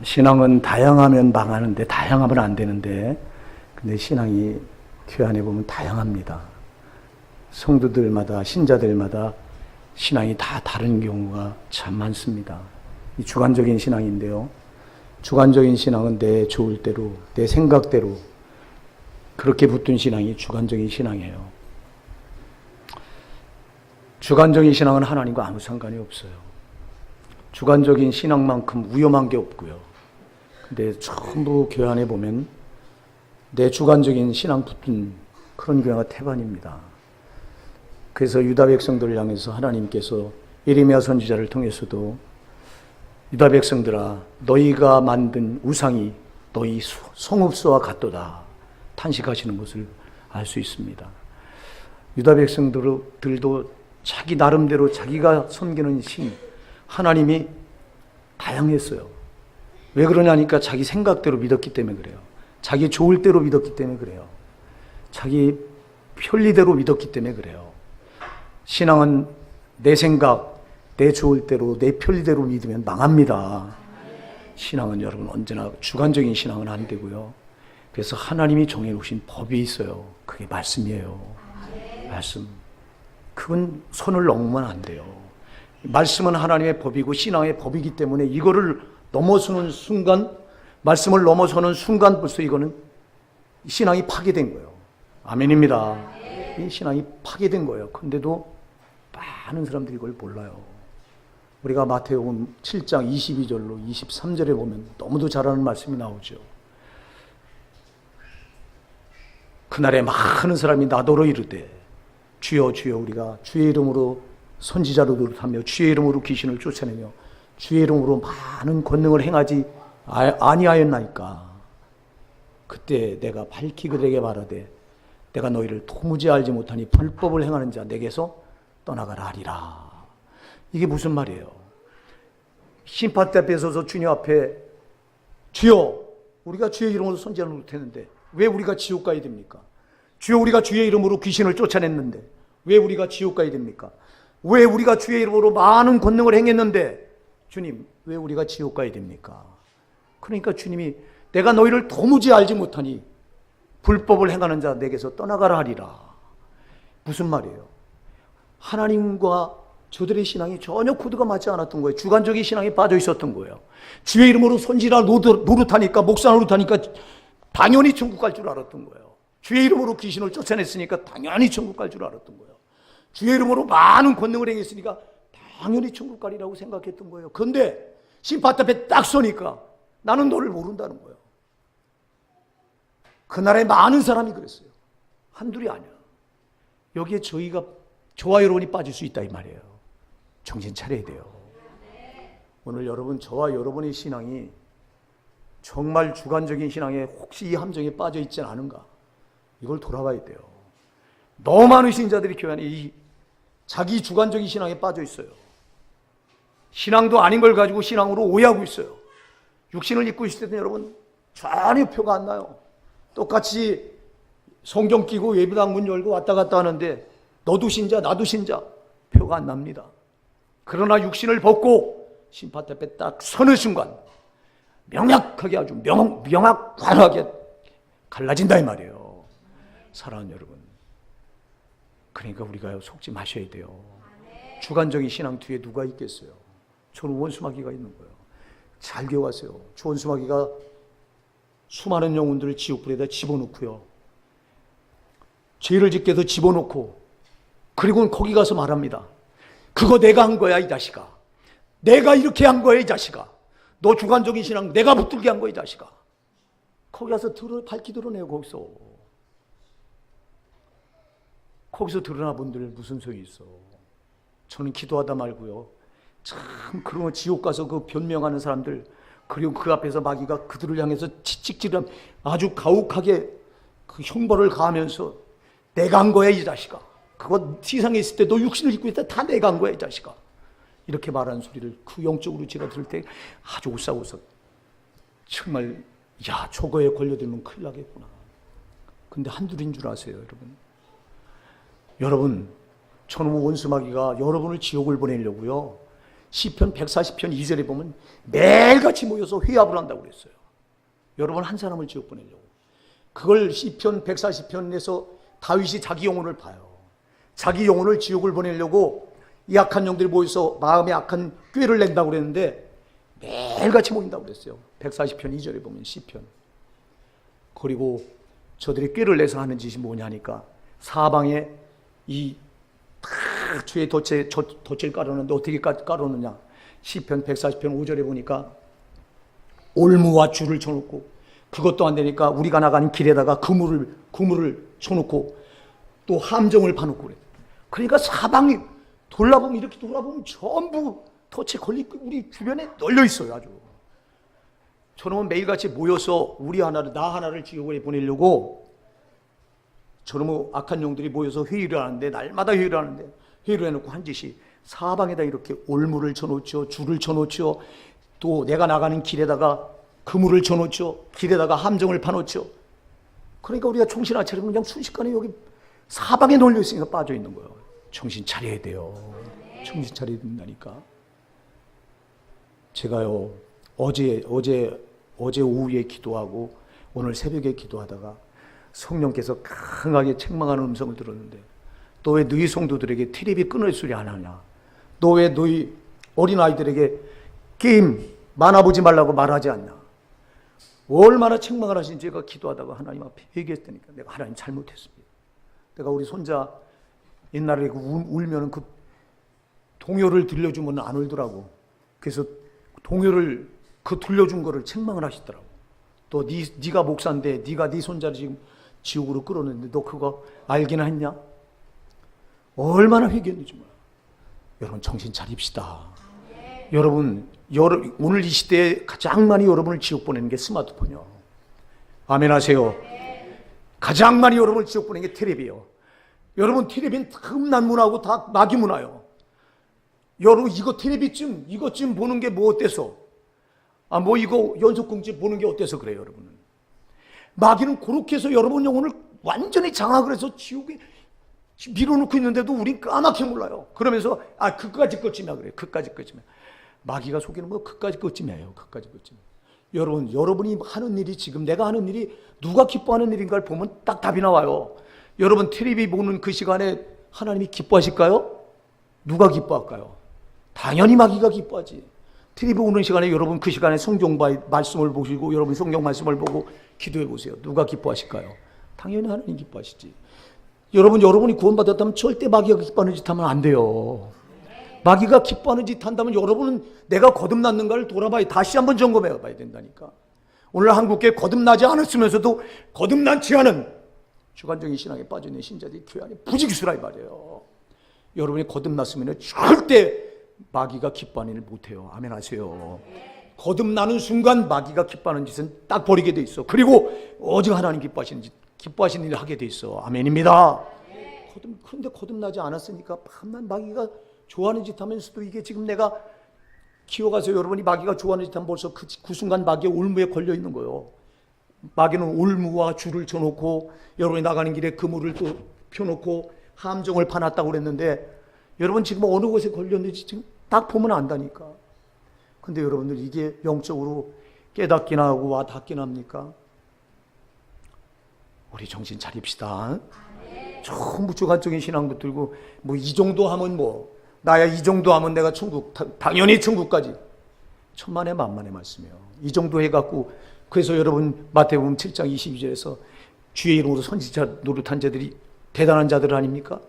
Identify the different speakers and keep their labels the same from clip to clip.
Speaker 1: 신앙은 다양하면 망하는데, 다양하면 안 되는데, 근데 신앙이 교회 안에 보면 다양합니다. 성도들마다, 신자들마다 신앙이 다 다른 경우가 참 많습니다. 이 주관적인 신앙인데요. 주관적인 신앙은 내 좋을 대로, 내 생각대로 그렇게 붙든 신앙이 주관적인 신앙이에요. 주관적인 신앙은 하나님과 아무 상관이 없어요. 주관적인 신앙만큼 위험한 게 없고요. 근데 전부 교회 안에 보면 내 주관적인 신앙 붙은 그런 교회가 태반입니다. 그래서 유다 백성들을 향해서 하나님께서 예레미야 선지자를 통해서도 유다 백성들아, 너희가 만든 우상이 너희 성읍수와 같도다 탄식하시는 것을 알 수 있습니다. 유다 백성들도 자기 나름대로 자기가 섬기는 신 하나님이 다양했어요. 왜 그러냐니까 자기 생각대로 믿었기 때문에 그래요. 자기 좋을 대로 믿었기 때문에 그래요. 자기 편리대로 믿었기 때문에 그래요. 신앙은 내 생각, 내 좋을 대로, 내 편리대로 믿으면 망합니다. 신앙은 여러분 언제나 주관적인 신앙은 안 되고요. 그래서 하나님이 정해놓으신 법이 있어요. 그게 말씀이에요. 말씀. 그건 선을 넘으면 안 돼요. 말씀은 하나님의 법이고 신앙의 법이기 때문에 이거를 넘어서는 순간, 말씀을 넘어서는 순간 벌써 이거는 신앙이 파괴된 거예요. 아멘입니다. 이 신앙이 파괴된 거예요. 근데도 많은 사람들이 이걸 몰라요. 우리가 마태복음 7장 22절로 23절에 보면 너무도 잘 아는 말씀이 나오죠. 그날에 많은 사람이 나더러 이르되 주여 주여 우리가 주의 이름으로 선지자로 노릇하며 주의 이름으로 귀신을 쫓아내며 주의 이름으로 많은 권능을 행하지 아니하였나이까. 그때 내가 밝히 그들에게 말하되 내가 너희를 도무지 알지 못하니 불법을 행하는 자 내게서 떠나가라 하리라. 이게 무슨 말이에요? 심판대 앞에 서서 주님 앞에 주여 우리가 주의 이름으로 선지자를 노릇했는데 왜 우리가 지옥 가야 됩니까? 주여 우리가 주의 이름으로 귀신을 쫓아냈는데 왜 우리가 지옥 가야 됩니까? 왜 우리가 주의 이름으로 많은 권능을 행했는데 주님 왜 우리가 지옥 가야 됩니까? 그러니까 주님이 내가 너희를 도무지 알지 못하니 불법을 행하는 자 내게서 떠나가라 하리라. 무슨 말이에요? 하나님과 저들의 신앙이 전혀 코드가 맞지 않았던 거예요. 주관적인 신앙에 빠져 있었던 거예요. 주의 이름으로 선지자 노릇하니까 목사 노릇하니까 당연히 천국 갈 줄 알았던 거예요. 주의 이름으로 귀신을 쫓아냈으니까 당연히 천국 갈 줄 알았던 거예요. 주의 이름으로 많은 권능을 행했으니까 당연히 천국 가리라고 생각했던 거예요. 그런데 심판 앞에 딱 서니까 나는 너를 모른다는 거예요. 그날에 많은 사람이 그랬어요. 한둘이 아니야. 여기에 저와 여러분이 빠질 수 있다 이 말이에요. 정신 차려야 돼요. 오늘 여러분 저와 여러분의 신앙이 정말 주관적인 신앙에 혹시 이 함정에 빠져 있지 않은가? 이걸 돌아봐야 돼요. 너무 많은 신자들이 교회 안에 이 자기 주관적인 신앙에 빠져 있어요. 신앙도 아닌 걸 가지고 신앙으로 오해하고 있어요. 육신을 입고 있을 때는 여러분 전혀 표가 안 나요. 똑같이 성경 끼고 예배당 문 열고 왔다 갔다 하는데 너도 신자 나도 신자 표가 안 납니다. 그러나 육신을 벗고 심판 앞에 딱 서는 순간 명확하게 아주 명확하게 갈라진다 이 말이에요. 사랑하는 여러분, 그러니까 우리가 속지 마셔야 돼요. 주관적인 신앙 뒤에 누가 있겠어요? 저는 원수마귀가 있는 거예요. 잘 기억하세요. 저 원수마귀가 수많은 영혼들을 지옥불에다 집어넣고요, 죄를 짓게 해서 집어넣고 그리고는 거기 가서 말합니다. 그거 내가 한 거야 이 자식아. 내가 이렇게 한 거야 이 자식아. 너 주관적인 신앙 내가 붙들게 한 거야 이 자식아. 거기 가서 밝히 드러내요. 거기서 드러나 본들 무슨 소용이 있어. 저는 기도하다 말고요, 참 그런 지옥 가서 그 변명하는 사람들, 그리고 그 앞에서 마귀가 그들을 향해서 치찍질하면 아주 가혹하게 그 형벌을 가하면서 내가 한 거야 이 자식아. 그거 세상에 있을 때 너 육신을 입고 있다 다 내가 한 거야 이 자식아. 이렇게 말하는 소리를 그 영적으로 제가 들을 때 아주 오싹오싹, 정말 야 저거에 걸려들면 큰일 나겠구나. 근데 한둘인 줄 아세요 여러분? 저는 원수마귀가 여러분을 지옥을 보내려고요 시편 140편 2절에 보면 매일같이 모여서 회합을 한다고 그랬어요. 여러분 한 사람을 지옥 보내려고. 그걸 시편 140편에서 다윗이 자기 영혼을 봐요. 자기 영혼을 지옥을 보내려고 이 악한 영들이 모여서 마음에 악한 꾀를 낸다고 그랬는데 매일같이 모인다고 그랬어요. 140편 2절에 보면 시편. 그리고 저들이 꾀를 내서 하는 짓이 뭐냐니까 사방에 이 주의 덫을 깔아놓는데 어떻게 깔아놓느냐. 시편 140편 5절에 보니까 올무와 줄을 쳐놓고 그것도 안 되니까 우리가 나가는 길에다가 그물을 쳐놓고 또 함정을 파놓고 그래. 그러니까 사방이 이렇게 돌아보면 전부 덫에 걸리고 우리 주변에 널려 있어요. 아주 저놈은 매일같이 모여서 나 하나를 지옥에 보내려고 저놈의 악한 영들이 모여서 회의를 하는데 날마다 회의를 하는데 회의를 해놓고 한 짓이 사방에다 이렇게 올무를 쳐놓죠. 줄을 쳐놓죠. 또 내가 나가는 길에다가 그물을 쳐놓죠. 길에다가 함정을 파놓죠. 그러니까 우리가 정신 안 차리면 그냥 순식간에 여기 사방에 널려 있으니까 빠져 있는 거예요. 정신 차려야 돼요. 정신 차려야 된다니까. 제가요 어제 오후에 기도하고 오늘 새벽에 기도하다가 성령께서 강하게 책망하는 음성을 들었는데 너 왜 너희 성도들에게 텔레비 끊을 소리 안 하냐? 너 왜 너희 어린아이들에게 게임 만화 보지 말라고 말하지 않냐? 얼마나 책망을 하신지 제가 기도하다가 하나님 앞에 얘기했다니까. 내가 하나님 잘못했습니다. 내가 우리 손자 옛날에 울면은 그 동요를 들려주면 안 울더라고. 그래서 동요를 들려준 거를 책망을 하시더라고. 또 네가 목사인데 네가 네 손자를 지금 지옥으로 끌어냈는데 너 그거 알기는 했냐? 얼마나 회개했는지 몰라. 여러분 정신 차립시다. 여러분 오늘 이 시대에 가장 많이 여러분을 지옥 보내는 게 스마트폰이요. 아멘 하세요. 가장 많이 여러분을 지옥 보내는 게 텔레비요. 여러분 텔레비는 다 음란 문화고 다 마귀 문화요. 여러분 이거 텔레비쯤 이것쯤 보는 게 뭐 어때서? 이거 연속공지 보는 게 어때서 그래요, 여러분은? 마귀는 그렇게 해서 여러분 영혼을 완전히 장악을 해서 지옥에 밀어놓고 있는데도 우린 까맣게 몰라요. 그러면서 그까지 끝이냐 그래요. 그까지 끝이냐. 마귀가 속이는 거 그까지 끝이냐요. 그까지 끝이냐. 여러분이 하는 일이 지금 내가 하는 일이 누가 기뻐하는 일인가를 보면 딱 답이 나와요. 여러분 텔레비 보는 그 시간에 하나님이 기뻐하실까요? 누가 기뻐할까요? 당연히 마귀가 기뻐하지. 텔레비 보는 시간에 여러분 그 시간에 성경 말씀을 보시고 여러분 성경 말씀을 보고 기도해 보세요. 누가 기뻐하실까요? 당연히 하나님 기뻐하시지. 여러분이 구원받았다면 절대 마귀가 기뻐하는 짓 하면 안 돼요. 마귀가 기뻐하는 짓 한다면 여러분은 내가 거듭났는가를 돌아봐야 다시 한번 점검해 봐야 된다니까. 오늘 한국에 거듭나지 않았으면서도 거듭난지 않은 주관적인 신앙에 빠져있는 신자들이 교회 안에 부지기수라 이 말이에요. 여러분이 거듭났으면 절대 마귀가 기뻐하는 일을 못해요. 아멘 하세요. 거듭나는 순간 마귀가 기뻐하는 짓은 딱 버리게 돼 있어. 그리고 오직 하나님 기뻐하시는 일을 하게 돼 있어. 아멘입니다. 그런데 거듭나지 않았으니까 밤낮 마귀가 좋아하는 짓 하면서도 이게 지금 내가 키워가서 여러분이 마귀가 좋아하는 짓 하면 벌써 그 순간 마귀의 올무에 걸려 있는 거예요. 마귀는 올무와 줄을 쳐놓고 여러분이 나가는 길에 그물을 또 펴놓고 함정을 파놨다고 그랬는데 여러분 지금 어느 곳에 걸렸는지 지금 딱 보면 안다니까. 근데 여러분들 이게 영적으로 깨닫기나 하고 와 닿기나 합니까? 우리 정신 차립시다. 전부 주관적인 신앙 붙들고 이 정도 하면 나야 이 정도 하면 내가 천국 당연히 천국까지. 천만의 만만의 말씀이에요. 이 정도 해갖고 그래서 여러분 마태복음 7장 22절에서 주의 이름으로 선지자 노릇한 자들이 대단한 자들 아닙니까?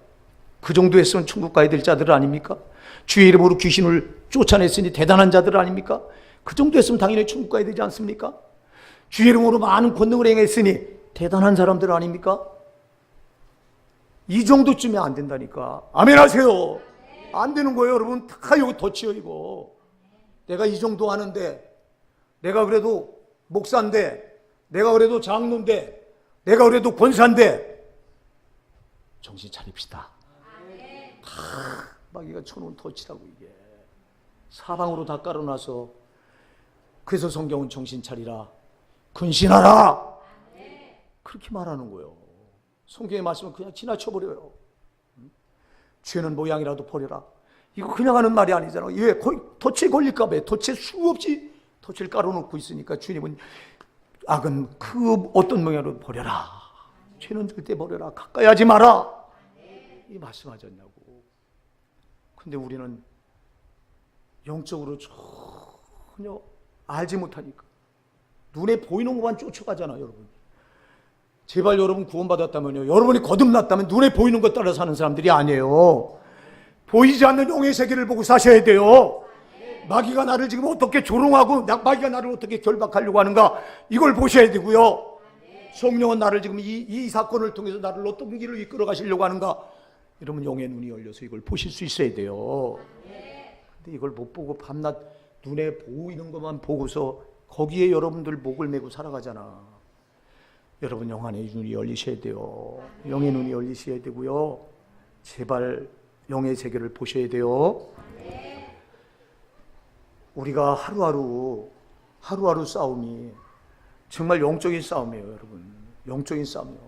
Speaker 1: 그 정도 했으면 천국 가야 될 자들 아닙니까? 주의 이름으로 귀신을 쫓아냈으니 대단한 자들 아닙니까? 그 정도 했으면 당연히 천국 가야 되지 않습니까? 주의 이름으로 많은 권능을 행했으니 대단한 사람들 아닙니까? 이 정도쯤에 안 된다니까. 아멘 하세요. 안 되는 거예요, 여러분. 다 여기 덫이요, 이거. 내가 이 정도 하는데, 내가 그래도 목사인데, 내가 그래도 장로인데, 내가 그래도 권사인데, 정신 차립시다. 다 마귀가 쳐놓은 덫이라고 이게. 사방으로 다 깔아놔서. 그래서 성경은 정신 차리라. 근신하라. 그렇게 말하는 거예요. 성경의 말씀은 그냥 지나쳐버려요. 죄는 모양이라도 버려라. 이거 그냥 하는 말이 아니잖아. 왜? 덫에 걸릴까 봐. 덫에 수없이 덫을 깔아놓고 있으니까 주님은 악은 그 어떤 모양으로 버려라. 죄는 절대 버려라. 가까이 하지 마라. 이 말씀하셨냐고. 근데 우리는 영적으로 전혀 알지 못하니까 눈에 보이는 것만 쫓아가잖아요, 여러분. 제발 여러분 구원받았다면요, 여러분이 거듭났다면 눈에 보이는 것 따라 사는 사람들이 아니에요. 보이지 않는 영의 세계를 보고 사셔야 돼요. 마귀가 나를 지금 어떻게 조롱하고 마귀가 나를 어떻게 결박하려고 하는가, 이걸 보셔야 되고요. 성령은 나를 지금 이 사건을 통해서 나를 어떤 길을 이끌어 가시려고 하는가, 여러분 영의 눈이 열려서 이걸 보실 수 있어야 돼요. 근데 이걸 못 보고 밤낮 눈에 보이는 것만 보고서 거기에 여러분들 목을 메고 살아가잖아. 여러분 영 안의 눈이 열리셔야 돼요. 영의 눈이 열리셔야 되고요. 제발 영의 세계를 보셔야 돼요. 우리가 하루하루 싸움이 정말 영적인 싸움이에요, 여러분. 영적인 싸움이요.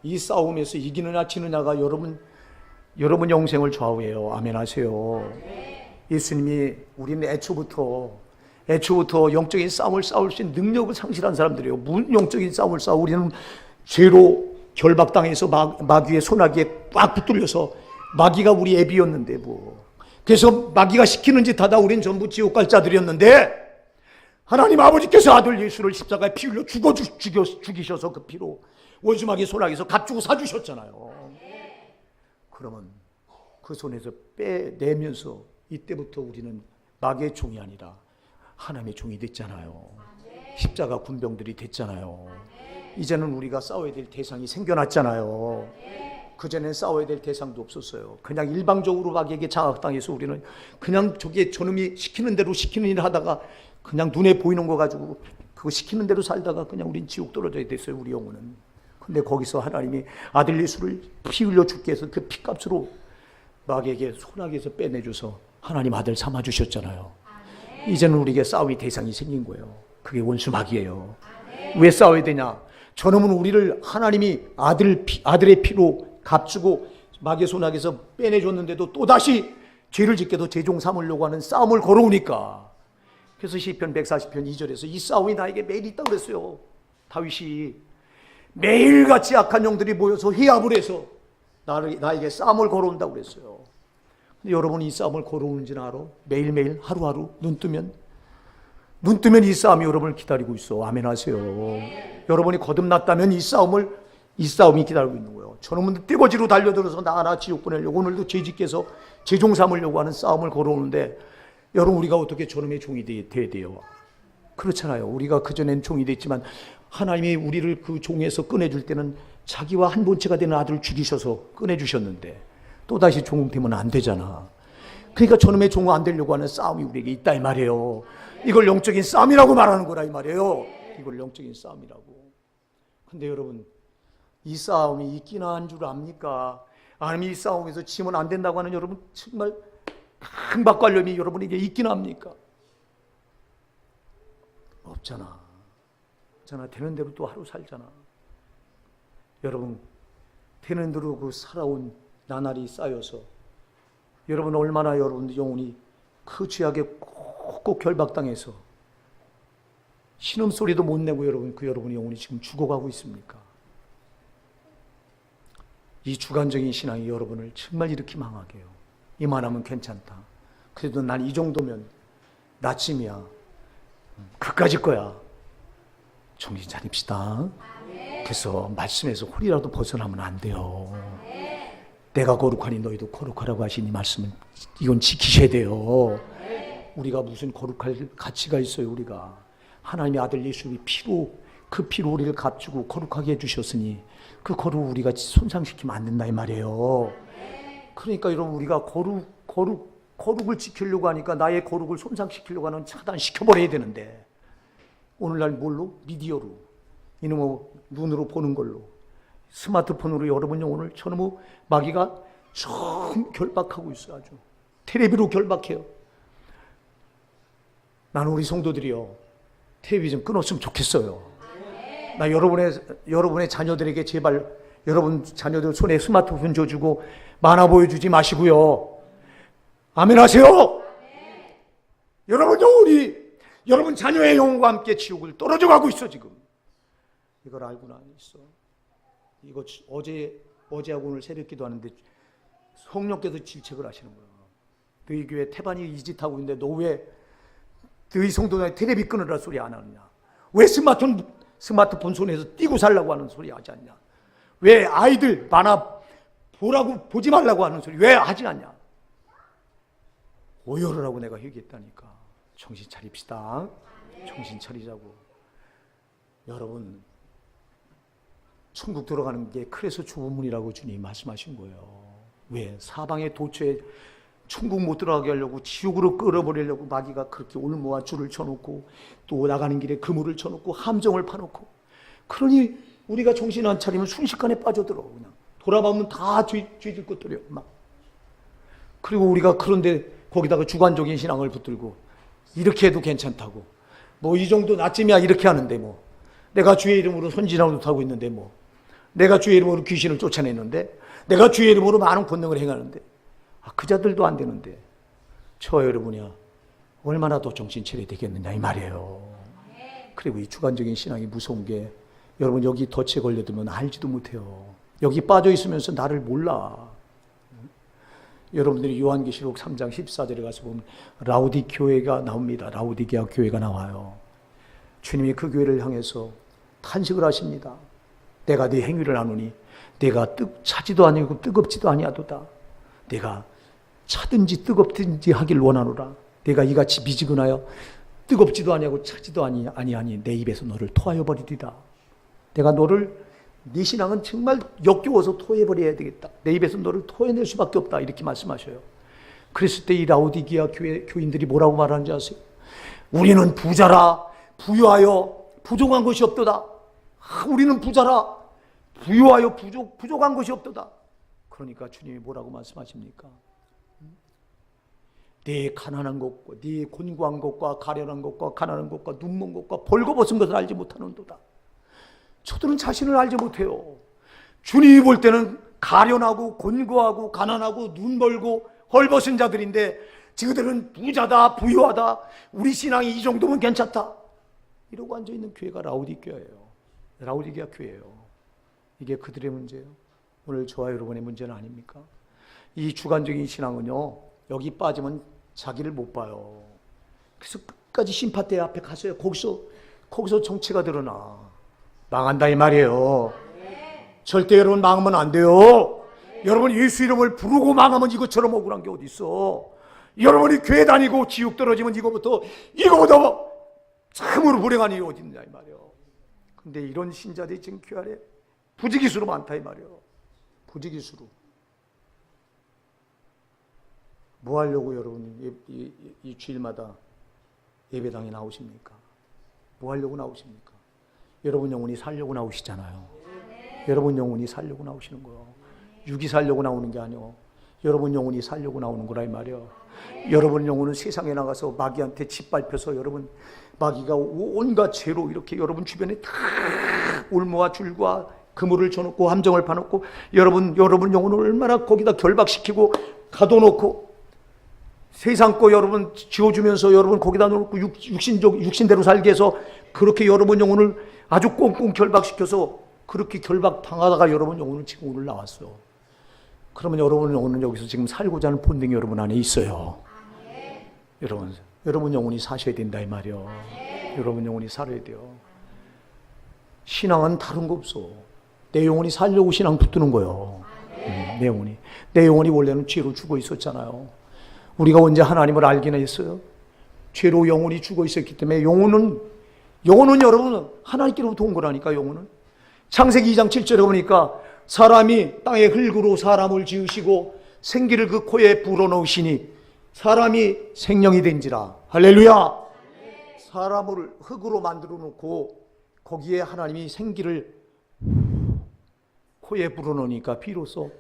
Speaker 1: 이 싸움에서 이기느냐 지느냐가 여러분 영생을 좌우해요. 아멘 하세요. 예수님이 우리는 애초부터 영적인 싸움을 싸울 수 있는 능력을 상실한 사람들이에요. 무슨 영적인 싸움을 싸워? 우리는 죄로 결박당해서 마귀의 소나기에 꽉 붙들려서, 마귀가 우리 애비였는데 뭐. 그래서 마귀가 시키는 짓 하다 우린 전부 지옥 갈 자들이었는데, 하나님 아버지께서 아들 예수를 십자가에 피 흘려 죽이셔서 그 피로 원수 마귀의 소나기에서 값주고 사주셨잖아요. 그러면 그 손에서 빼내면서 이때부터 우리는 마귀의 종이 아니라 하나님의 종이 됐잖아요. 십자가 군병들이 됐잖아요. 이제는 우리가 싸워야 될 대상이 생겨났잖아요. 그전엔 싸워야 될 대상도 없었어요. 그냥 일방적으로 마귀에게 장악당해서 우리는 그냥 저놈이 시키는 대로 시키는 일 하다가 그냥 눈에 보이는 거 가지고 그거 시키는 대로 살다가 그냥 우린 지옥 떨어져야 됐어요, 우리 영혼은. 근데 거기서 하나님이 아들 예수를 피 흘려 죽게 해서 그 피값으로 마귀에게 소나기에서 빼내줘서 하나님 아들 삼아주셨잖아요. 이제는 우리에게 싸움의 대상이 생긴 거예요. 그게 원수 마귀예요. 왜 싸워야 되냐? 저놈은 우리를 하나님이 아들의 피로 값주고 마귀의 소나기에서 빼내줬는데도 또다시 죄를 짓게도 제종 삼으려고 하는 싸움을 걸어오니까. 그래서 시편 140편 2절에서 이 싸움이 나에게 매일 있다고 그랬어요. 다윗이 매일같이 악한 영들이 모여서 회합을 해서 나에게 싸움을 걸어온다고 그랬어요. 근데 여러분 이 싸움을 걸어오는지는 알아? 매일매일 하루하루 눈 뜨면 이 싸움이 여러분을 기다리고 있어. 아멘 하세요. 여러분이 거듭났다면 이 싸움이 기다리고 있는 거예요. 저놈은 떼거지로 달려들어서 나 지옥 보내려고 오늘도 죄짓게서 제종 삼으려고 하는 싸움을 걸어오는데, 여러분 우리가 어떻게 저놈의 종이 돼야 돼요? 그렇잖아요. 우리가 그전엔 종이 됐지만 하나님이 우리를 그 종에서 꺼내줄 때는 자기와 한 본체가 되는 아들을 죽이셔서 꺼내주셨는데 또다시 종 되면 안 되잖아. 그러니까 저놈의 종은 안 되려고 하는 싸움이 우리에게 있다 이 말이에요. 이걸 영적인 싸움이라고 말하는 거라 이 말이에요. 이걸 영적인 싸움이라고. 근데 여러분 이 싸움이 있기나 한 줄 압니까? 아니면 이 싸움에서 지면 안 된다고 하는 여러분 정말 강박관념이 여러분에게 있기나 합니까? 없잖아. 되는 대로 또 하루 살잖아. 여러분 되는 대로 그 살아온 나날이 쌓여서 여러분 얼마나 여러분 영혼이 그 죄악에 꼭 결박당해서 신음소리도 못 내고 여러분의 영혼이 지금 죽어가고 있습니까? 이 주관적인 신앙이 여러분을 정말 이렇게 망하게 해요. 이만하면 괜찮다. 그래도 난 이 정도면 나쯤이야. 그까짓 거야. 정신 차립시다. 그래서 말씀에서 홀이라도 벗어나면 안 돼요. 내가 거룩하니 너희도 거룩하라고 하신 이 말씀은 이건 지키셔야 돼요. 우리가 무슨 거룩할 가치가 있어요. 우리가 하나님의 아들 예수의 피로, 그 피로 우리를 값주고 거룩하게 해주셨으니 그 거룩을 우리가 손상시키면 안 된다 이 말이에요. 그러니까 여러분 우리가 거룩을 지키려고 하니까 나의 거룩을 손상시키려고 하는 차단시켜버려야 되는데, 오늘날 뭘로? 미디어로, 이놈의 눈으로 보는 걸로, 스마트폰으로 여러분 영혼을 저놈의 마귀가 좀 결박하고 있어. 아주 텔레비로 결박해요. 나는 우리 성도들이요, 텔레비전 끊었으면 좋겠어요. 나 여러분의 자녀들에게 제발 여러분 자녀들 손에 스마트폰 줘주고 만화 보여주지 마시고요. 아멘 하세요. 여러분 영혼이, 여러분 자녀의 영혼과 함께 지옥을 떨어져 가고 있어 지금. 이걸 알고나 있어. 이거 어제하고 오늘 새벽 기도하는데 성령께서 질책을 하시는 거야. 너희 교회 태반이 이 짓 하고 있는데 너 왜 너희 성도들 테레비 끊으라 소리 안 하느냐? 왜 스마트폰 손에서 띄고 살라고 하는 소리 하지 않냐? 왜 아이들 만화 보지 말라고 하는 소리 왜 하지 않냐? 오열을 하고 내가 얘기했다니까. 정신 차립시다. 정신 차리자고. 여러분, 천국 들어가는 게 그래서 좁은 문이라고 주님 말씀하신 거예요. 왜? 사방의 도처에 천국 못 들어가게 하려고 지옥으로 끌어버리려고 마귀가 그렇게 올모아 줄을 쳐놓고 또 나가는 길에 그물을 쳐놓고 함정을 파놓고, 그러니 우리가 정신 안 차리면 순식간에 빠져들어. 그냥 돌아보면 다 죄질 것들이요 막. 그리고 우리가 그런데 거기다가 주관적인 신앙을 붙들고 이렇게 해도 괜찮다고, 뭐 이 정도 나쯤이야 이렇게 하는데, 뭐 내가 주의 이름으로 선지자도 하고 있는데, 뭐 내가 주의 이름으로 귀신을 쫓아내는데, 내가 주의 이름으로 많은 권능을 행하는데, 그 자들도 안 되는데 저 여러분이야 얼마나 더 정신 차려야 되겠느냐 이 말이에요. 그리고 이 주관적인 신앙이 무서운 게, 여러분 여기 덫에 걸려들면 알지도 못해요. 여기 빠져 있으면서 나를 몰라. 여러분들이 요한계시록 3장 14절에 가서 보면 라우디 교회가 나옵니다. 라우디게아 교회가 나와요. 주님이 그 교회를 향해서 탄식을 하십니다. 내가 네 행위를 아노니 내가 차지도 아니고 뜨겁지도 아니하도다. 내가 차든지 뜨겁든지 하길 원하노라. 내가 이같이 미지근하여 뜨겁지도 아니하고 차지도 아니하니 내 입에서 너를 토하여 버리리라. 내가 너를, 네 신앙은 정말 역겨워서 토해버려야 되겠다. 내 입에서 너를 토해낼 수밖에 없다. 이렇게 말씀하셔요. 그랬을 때 이 라우디게아 교인들이 뭐라고 말하는지 아세요? 우리는 부자라 부유하여 부족한 것이 없도다. 우리는 부자라 부유하여 부족한 것이 없도다. 그러니까 주님이 뭐라고 말씀하십니까? 네 가난한 것과 네 곤고한 것과 가련한 것과 가난한 것과 눈먼 것과 벌거벗은 것을 알지 못하는도다. 저들은 자신을 알지 못해요. 주님이 볼 때는 가련하고 곤고하고 가난하고 눈멀고 헐벗은 자들인데, 저들은 부자다 부유하다, 우리 신앙이 이 정도면 괜찮다 이러고 앉아있는 교회가 라우디게아 교회예요. 이게 그들의 문제예요. 오늘 저와 여러분의 문제는 아닙니까? 이 주관적인 신앙은요, 여기 빠지면 자기를 못 봐요. 그래서 끝까지 심판대 앞에 가서요, 거기서 정체가 드러나. 망한다 이 말이에요. 절대 여러분 망하면 안 돼요. 여러분 예수 이름을 부르고 망하면 이것처럼 억울한 게 어디 있어. 여러분이 교회 다니고 지옥 떨어지면 이거보다 참으로 불행한 일이 어디 있냐 이 말이에요. 근데 이런 신자들이 지금 교회 안에 부지기수로 많다 이 말이에요. 부지기수로. 뭐 하려고 여러분 이 주일마다 예배당에 나오십니까? 뭐 하려고 나오십니까? 여러분 영혼이 살려고 나오시잖아요. 여러분 영혼이 살려고 나오시는 거예요. 육이 살려고 나오는 게 아니에요. 여러분 영혼이 살려고 나오는 거라 이 말이에요. 여러분 영혼은 세상에 나가서 마귀한테 짓밟혀서, 여러분 마귀가 온갖 죄로 이렇게 여러분 주변에 다 올무와 줄과 그물을 쳐놓고 함정을 파놓고, 여러분 영혼을 얼마나 거기다 결박시키고 가둬놓고 세상 거 여러분 지어주면서 여러분 거기다 놓고 육신대로 살게 해서 그렇게 여러분 영혼을 아주 꽁꽁 결박시켜서 그렇게 결박당하다가 여러분 영혼은 지금 오늘 나왔어요. 그러면 여러분 영혼은 여기서 지금 살고자 하는 본능이 여러분 안에 있어요. 여러분 영혼이 사셔야 된다 이 말이요. 여러분 영혼이 살아야 돼요. 신앙은 다른 거 없어. 내 영혼이 살려고 신앙 붙드는 거예요. 내 영혼이 원래는 죄로 죽어 있었잖아요. 우리가 언제 하나님을 알기나 했어요? 죄로 영혼이 죽어 있었기 때문에 영혼은 여러분 하나님께로부터 온 거라니까. 영혼은 창세기 2장 7절에 보니까 사람이 땅의 흙으로 사람을 지으시고 생기를 그 코에 불어넣으시니 사람이 생명이 된지라. 할렐루야. 사람을 흙으로 만들어 놓고 거기에 하나님이 생기를 코에 불어넣으니까 비로소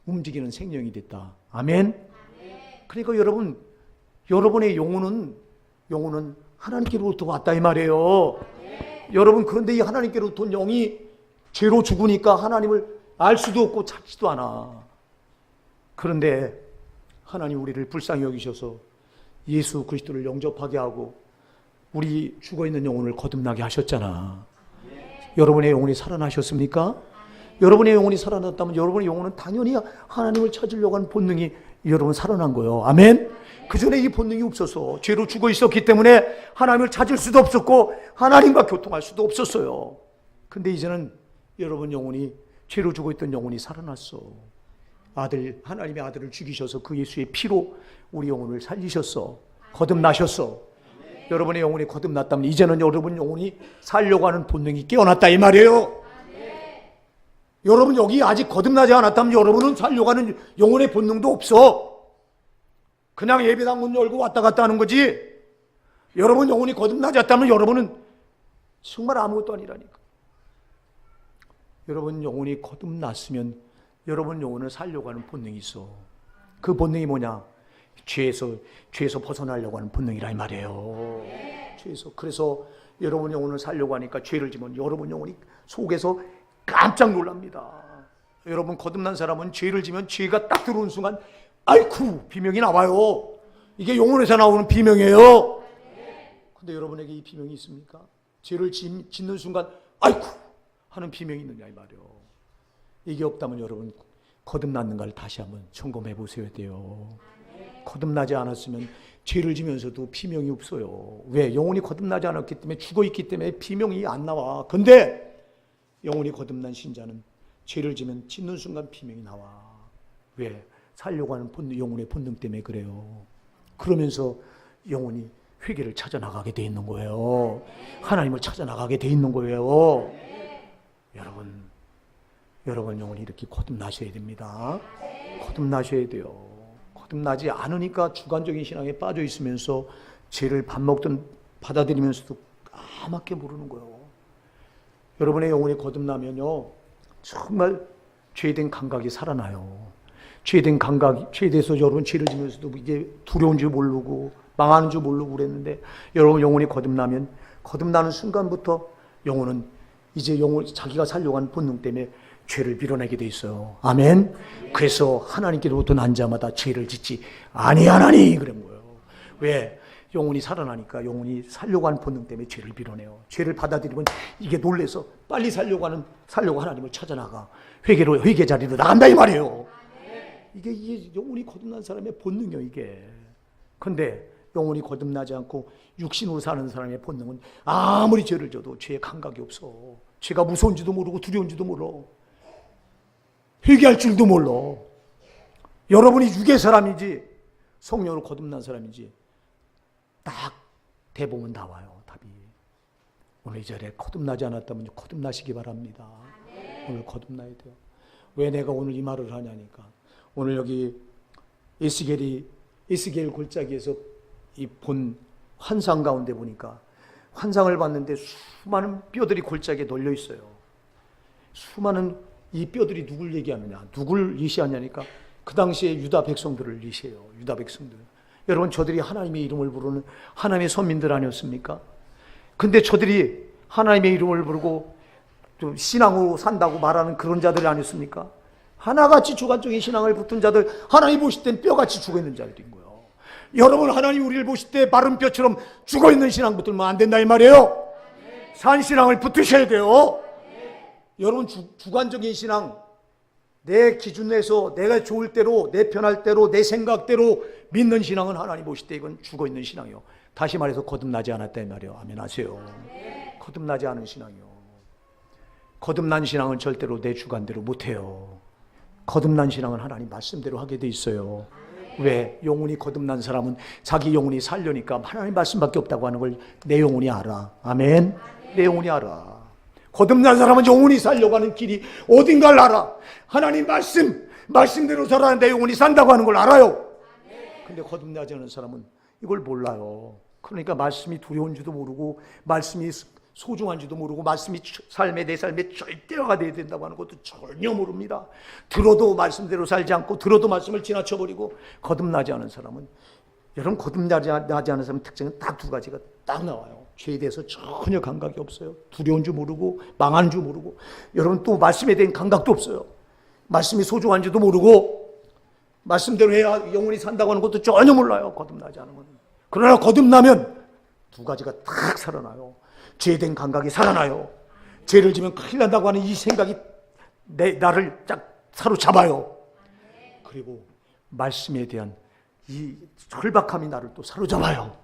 Speaker 1: 움직이는 생명이 됐다. 아멘. 그러니까 여러분의 영혼은 하나님께로부터 왔다 이 말이에요. 여러분, 그런데 이 하나님께로부터 온 영이 죄로 죽으니까 하나님을 알 수도 없고 찾지도 않아. 그런데 하나님 우리를 불쌍히 여기셔서 예수 그리스도를 영접하게 하고 우리 죽어있는 영혼을 거듭나게 하셨잖아. 여러분의 영혼이 살아나셨습니까? 여러분의 영혼이 살아났다면 여러분의 영혼은 당연히 하나님을 찾으려고 하는 본능이 여러분 살아난 거예요. 아멘? 그 전에 이 본능이 없어서 죄로 죽어 있었기 때문에 하나님을 찾을 수도 없었고 하나님과 교통할 수도 없었어요. 근데 이제는 여러분 영혼이 죄로 죽어 있던 영혼이 살아났어. 하나님의 아들을 죽이셔서 그 예수의 피로 우리 영혼을 살리셨어. 거듭나셨어. 여러분의 영혼이 거듭났다면 이제는 여러분 영혼이 살려고 하는 본능이 깨어났다 이 말이에요. 여러분 여기 아직 거듭나지 않았다면 여러분은 살려고 하는 영혼의 본능도 없어. 그냥 예배당 문 열고 왔다 갔다 하는 거지. 여러분 영혼이 거듭나지 않았다면 여러분은 정말 아무것도 아니라니까. 여러분 영혼이 거듭났으면 여러분 영혼을 살려고 하는 본능이 있어. 그 본능이 뭐냐? 죄에서 벗어나려고 하는 본능이라 이 말이에요. 죄에서. 그래서 여러분 영혼을 살려고 하니까 죄를 지면 여러분 영혼이 속에서 깜짝 놀랍니다. 여러분 거듭난 사람은 죄를 지면 죄가 딱 들어오는 순간 아이쿠 비명이 나와요. 이게 영혼에서 나오는 비명이에요. 근데 여러분에게 이 비명이 있습니까? 죄를 짓는 순간 아이쿠 하는 비명이 있느냐 이 말이에요. 이게 없다면 여러분 거듭났는가를 다시 한번 점검해 보셔야 돼요. 거듭나지 않았으면 죄를 지면서도 비명이 없어요. 왜? 영혼이 거듭나지 않았기 때문에 죽어있기 때문에 비명이 안 나와. 근데 영혼이 거듭난 신자는 죄를 지면 짓는 순간 비명이 나와. 왜? 살려고 하는 영혼의 본능 때문에 그래요. 그러면서 영혼이 회개를 찾아 나가게 돼 있는 거예요. 하나님을 찾아 나가게 돼 있는 거예요. 여러분 영혼이 이렇게 거듭나셔야 됩니다. 거듭나셔야 돼요. 거듭나지 않으니까 주관적인 신앙에 빠져 있으면서 죄를 밥 먹든 받아들이면서도 까맣게 모르는 거예요. 여러분의 영혼이 거듭나면요 정말 죄된 감각이 살아나요. 죄된 감각, 죄에 대해서 여러분 죄를 지면서도 이게 두려운 줄 모르고 망하는 줄 모르고 그랬는데 여러분 영혼이 거듭나면 거듭나는 순간부터 영혼은 이제 자기가 살려고 하는 본능 때문에 죄를 밀어내게 돼 있어요. 아멘. 그래서 하나님께로부터 난 자마다 죄를 짓지 아니하나니 그런 거예요. 왜? 영혼이 살아나니까 영혼이 살려고 하는 본능 때문에 죄를 밀어내요. 죄를 받아들이면 이게 놀래서 빨리 살려고 하나님을 찾아 나가 회개 자리로 나간다 이 말이에요. 이게 영혼이 거듭난 사람의 본능이에요. 이게. 근데 영혼이 거듭나지 않고 육신으로 사는 사람의 본능은 아무리 죄를 져도 죄의 감각이 없어. 죄가 무서운지도 모르고 두려운지도 몰라. 회개할 줄도 몰라. 여러분이 육의 사람이지 성령으로 거듭난 사람이지 딱 대보면 나와요. 답이. 오늘 이 자리에 거듭나지 않았다면 거듭나시기 바랍니다. 오늘 거듭나야 돼요. 왜 내가 오늘 이 말을 하냐니까 오늘 여기 에스겔 골짜기에서 이 본 환상 가운데 보니까 환상을 봤는데 수많은 뼈들이 골짜기에 널려 있어요. 수많은 이 뼈들이 누굴 얘기하느냐, 누굴 예시하냐니까 그 당시에 유다 백성들을 예시해요. 유다 백성들. 여러분 저들이 하나님의 이름을 부르는 하나님의 선민들 아니었습니까? 근데 저들이 하나님의 이름을 부르고 좀 신앙으로 산다고 말하는 그런 자들이 아니었습니까? 하나같이 주관적인 신앙을 붙은 자들, 하나님 보실 땐 뼈같이 죽어있는 자들인 거예요. 여러분 하나님 우리를 보실 때 마른 뼈처럼 죽어있는 신앙 붙들면 안 된다 이 말이에요. 산 신앙을 붙으셔야 돼요. 여러분 주관적인 신앙, 내 기준 내에서 내가 좋을 대로, 내 편할 대로, 내 생각대로 믿는 신앙은 하나님 보실 때 이건 죽어있는 신앙이요. 다시 말해서 거듭나지 않았다 이 말이에요. 아멘 하세요. 거듭나지 않은 신앙이요. 거듭난 신앙은 절대로 내 주관대로 못해요. 거듭난 신앙은 하나님 말씀대로 하게 돼 있어요. 왜? 영혼이 거듭난 사람은 자기 영혼이 살려니까 하나님 말씀밖에 없다고 하는 걸 내 영혼이 알아. 아멘. 내 영혼이 알아. 거듭난 사람은 영혼이 살려고 하는 길이 어딘가를 알아. 하나님 말씀대로 살아야 내 영혼이 산다고 하는 걸 알아요. 근데 거듭나지 않은 사람은 이걸 몰라요. 그러니까 말씀이 두려운지도 모르고 말씀이 소중한지도 모르고 말씀이 내 삶의 절대화가 돼야 된다고 하는 것도 전혀 모릅니다. 들어도 말씀대로 살지 않고 들어도 말씀을 지나쳐버리고 거듭나지 않은 사람은 여러분 거듭나지 않은 사람의 특징은 딱 두 가지가 딱 나와요. 죄에 대해서 전혀 감각이 없어요. 두려운 줄 모르고 망하는 줄 모르고 여러분 또 말씀에 대한 감각도 없어요. 말씀이 소중한지도 모르고 말씀대로 해야 영원히 산다고 하는 것도 전혀 몰라요. 거듭나지 않으면. 그러나 거듭나면 두 가지가 탁 살아나요. 죄된 감각이 살아나요. 죄를 지면 큰일 난다고 하는 이 생각이 나를 쫙 사로잡아요. 그리고 말씀에 대한 이 절박함이 나를 또 사로잡아요.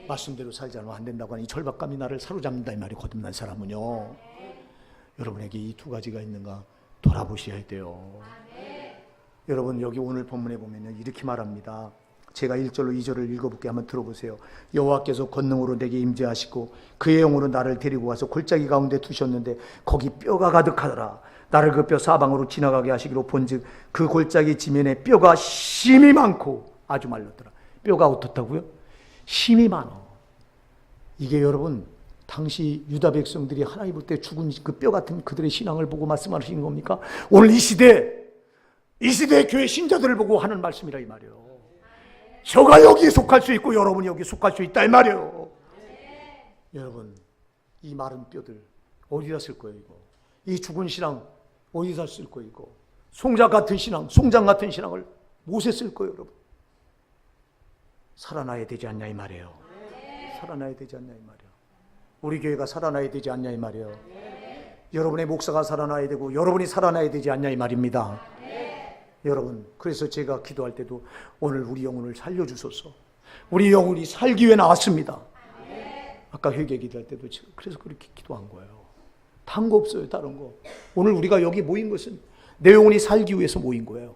Speaker 1: 말씀대로 살지 않으면 안 된다고 하는 이 절박감이 나를 사로잡는다 이 말이 거듭난 사람은요. 여러분에게 이 두 가지가 있는가 돌아보셔야 돼요. 여러분 여기 오늘 본문에 보면 이렇게 말합니다. 제가 1절로 2절을 읽어볼게. 한번 들어보세요. 여호와께서 권능으로 내게 임재하시고 그의 영으로 나를 데리고 가서 골짜기 가운데 두셨는데 거기 뼈가 가득하더라. 나를 그 뼈 사방으로 지나가게 하시기로 본즉 그 골짜기 지면에 뼈가 심이 많고 아주 말랐더라. 뼈가 어떻다고요? 심이 많어. 이게 여러분 당시 유다 백성들이 하나님 볼 때 죽은 그 뼈 같은 그들의 신앙을 보고 말씀하시는 겁니까? 오늘 이 시대의 교회 신자들을 보고 하는 말씀이라 이 말이에요. 저가 여기에 속할 수 있고 여러분이 여기에 속할 수 있다 이 말이에요. 여러분 이 마른 뼈들 어디다 쓸 거예요 이거? 이 죽은 신앙 어디다 쓸 거예요 이거? 송장 같은 신앙을 무엇에 쓸 거예요 여러분? 살아나야 되지 않냐 이 말이에요. 살아나야 되지 않냐 이 말이에요. 우리 교회가 살아나야 되지 않냐 이 말이에요. 여러분의 목사가 살아나야 되고 여러분이 살아나야 되지 않냐 이 말입니다. 여러분 그래서 제가 기도할 때도 오늘 우리 영혼을 살려주소서. 우리 영혼이 살기 위해 나왔습니다. 아까 회개 기도할 때도 그래서 그렇게 기도한 거예요. 다른 거 없어요. 다른 거. 오늘 우리가 여기 모인 것은 내 영혼이 살기 위해서 모인 거예요.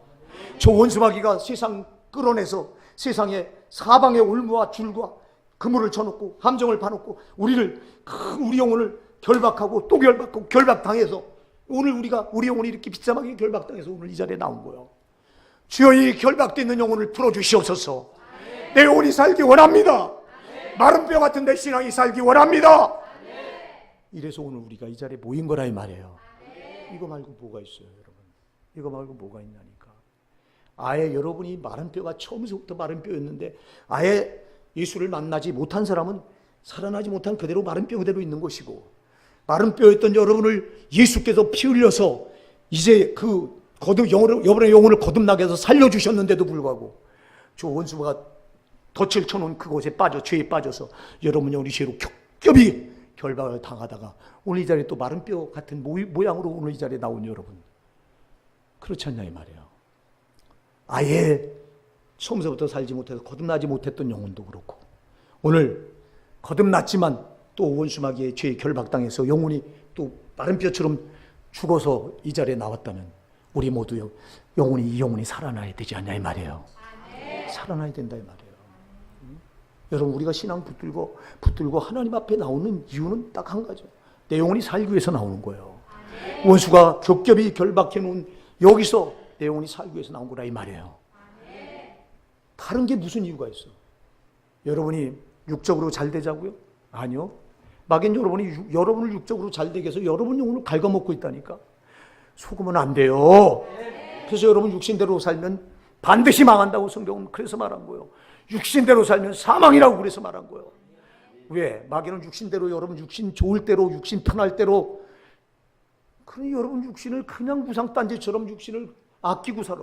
Speaker 1: 저 원수마귀가 세상 끌어내서 세상에 사방에 올무와 줄과 그물을 쳐놓고 함정을 파놓고 우리 영혼을 결박하고 또 결박하고 결박당해서 오늘 우리 영혼이 이렇게 비참하게 결박당해서 오늘 이 자리에 나온 거예요. 주여 이 결박되어 있는 영혼을 풀어주시옵소서. 내 영혼이 살기 원합니다. 마른 뼈 같은 내 신앙이 살기 원합니다. 이래서 오늘 우리가 이 자리에 모인 거라 이 말이에요. 이거 말고 뭐가 있어요 여러분? 이거 말고 뭐가 있냐니까. 아예 여러분이 마른 뼈가 처음부터 마른 뼈였는데 아예 예수를 만나지 못한 사람은 살아나지 못한 그대로 마른 뼈 그대로 있는 것이고, 마른 뼈였던 여러분을 예수께서 피 흘려서 이제 여러분의 영혼을 거듭나게 해서 살려주셨는데도 불구하고 저 원수가 덫을 쳐놓은 그곳에 죄에 빠져서 여러분 영혼이 죄로 겹겹이 결박을 당하다가 오늘 이 자리에 또 마른 뼈 같은 모양으로 오늘 이 자리에 나온 여러분, 그렇지 않냐 이 말이에요. 아예 처음서부터 살지 못해서 거듭나지 못했던 영혼도 그렇고 오늘 거듭났지만 또 원수마귀의 죄에 결박당해서 영혼이 또 마른 뼈처럼 죽어서 이 자리에 나왔다면 우리 모두 이 영혼이 살아나야 되지 않냐 이 말이에요. 살아나야 된다 이 말이에요. 여러분 우리가 신앙 붙들고 하나님 앞에 나오는 이유는 딱 한 가지죠. 내 영혼이 살기 위해서 나오는 거예요. 원수가 겹겹이 결박해 놓은 여기서 내 영혼이 살기 위해서 나온 거라 이 말이에요. 다른 게 무슨 이유가 있어? 여러분이 육적으로 잘 되자고요? 아니요. 막연 여러분을 육적으로 잘 되게 해서 여러분 영혼을 갉아먹고 있다니까. 속으면 안 돼요. 그래서 여러분 육신대로 살면 반드시 망한다고 성경은 그래서 말한 거예요. 육신대로 살면 사망이라고 그래서 말한 거예요. 왜? 마귀는 육신대로, 여러분 육신 좋을 대로, 육신 편할 대로, 그러니 여러분 육신을 그냥 무상단지처럼 육신을 아끼고 살아.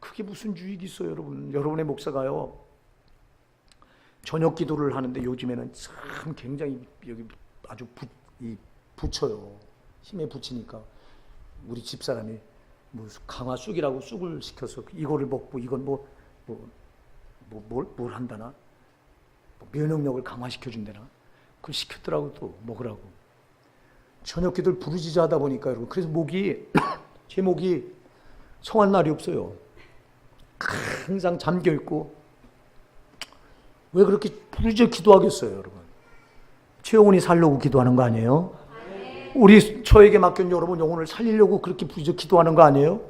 Speaker 1: 그게 무슨 유익이 있어요 여러분. 여러분의 목사가요 저녁 기도를 하는데 요즘에는 참 굉장히 여기 아주 붙여요. 힘에 붙이니까 우리 집사람이 무슨 강화 쑥이라고 쑥을 시켜서 이거를 먹고 이건 뭘 한다나 면역력을 강화시켜준다나 그걸 시켰더라고. 또 먹으라고. 저녁 기도를 부르짖어 하다 보니까 여러분 그래서 제 목이 성한 날이 없어요. 항상 잠겨있고. 왜 그렇게 부르짖어 기도하겠어요 여러분? 제 영혼이 살려고 기도하는 거 아니에요? 저에게 맡긴 여러분 영혼을 살리려고 그렇게 부르짖어 기도하는 거 아니에요?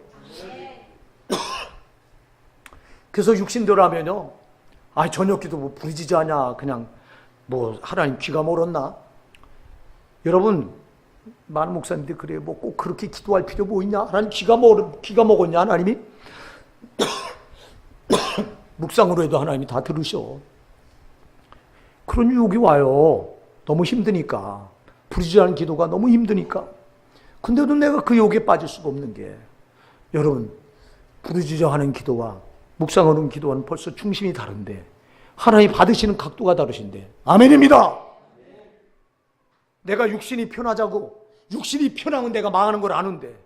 Speaker 1: 그래서 육신대로 하면요, 저녁 기도 뭐 부르짖어 하냐, 그냥 하나님 귀가 멀었나? 여러분 많은 목사님들이 그래요. 꼭 그렇게 기도할 필요 뭐 있냐? 하나님 귀가 먹었냐 하나님이? 묵상으로 해도 하나님이 다 들으셔. 그런 유혹이 와요. 너무 힘드니까. 부르짖어하는 기도가 너무 힘드니까. 근데도 내가 그 유혹에 빠질 수가 없는 게, 여러분 부르짖어하는 기도와 묵상하는 기도와는 벌써 중심이 다른데, 하나님 받으시는 각도가 다르신데. 아멘입니다. 내가 육신이 편하자고, 육신이 편하면 내가 망하는 걸 아는데,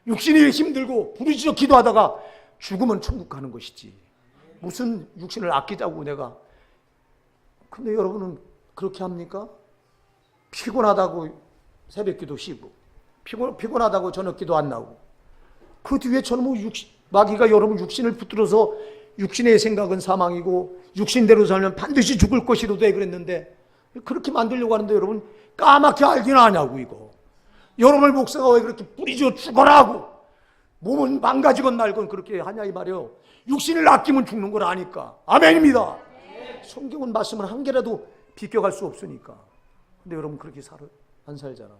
Speaker 1: 육신이 힘들고 부르짖어 기도하다가 죽으면 천국 가는 것이지, 무슨 육신을 아끼자고 내가. 근데 여러분은 그렇게 합니까? 피곤하다고 새벽기도 쉬고, 피곤하다고 저녁기도 안 나오고, 그 뒤에 저는 마귀가 여러분 육신을 붙들어서 육신의 생각은 사망이고 육신대로 살면 반드시 죽을 것이로되 그랬는데, 그렇게 만들려고 하는데 여러분 까맣게 알긴 아냐고. 이거 여러분의 목사가 왜 그렇게 뿌리져 죽어라 하고 몸은 망가지건 말건 그렇게 하냐 이 말이요. 육신을 아끼면 죽는 걸 아니까. 아멘입니다. 성경은 말씀을 한 개라도 비껴갈 수 없으니까. 근데 여러분 그렇게 안 살잖아.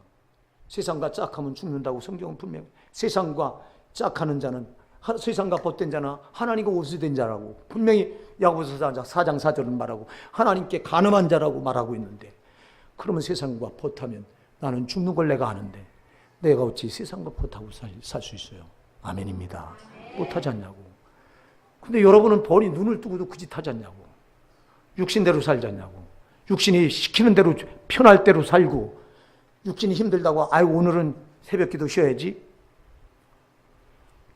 Speaker 1: 세상과 짝하면 죽는다고 성경은 분명히. 세상과 짝하는 자는, 세상과 벗된 자는 하나님과 옷이 자라고 분명히 야고보서 4장 4절은 말하고, 하나님께 간음한 자라고 말하고 있는데, 그러면 세상과 벗하면 나는 죽는 걸 내가 아는데 내가 어찌 세상과 벗하고 살 수 있어요? 아멘입니다. 못하지 않냐고. 근데 여러분은 벌이 눈을 뜨고도 그 짓 하지 않냐고. 육신대로 살지 않냐고. 육신이 시키는 대로 편할 대로 살고, 육신이 힘들다고 아유 오늘은 새벽기도 쉬어야지.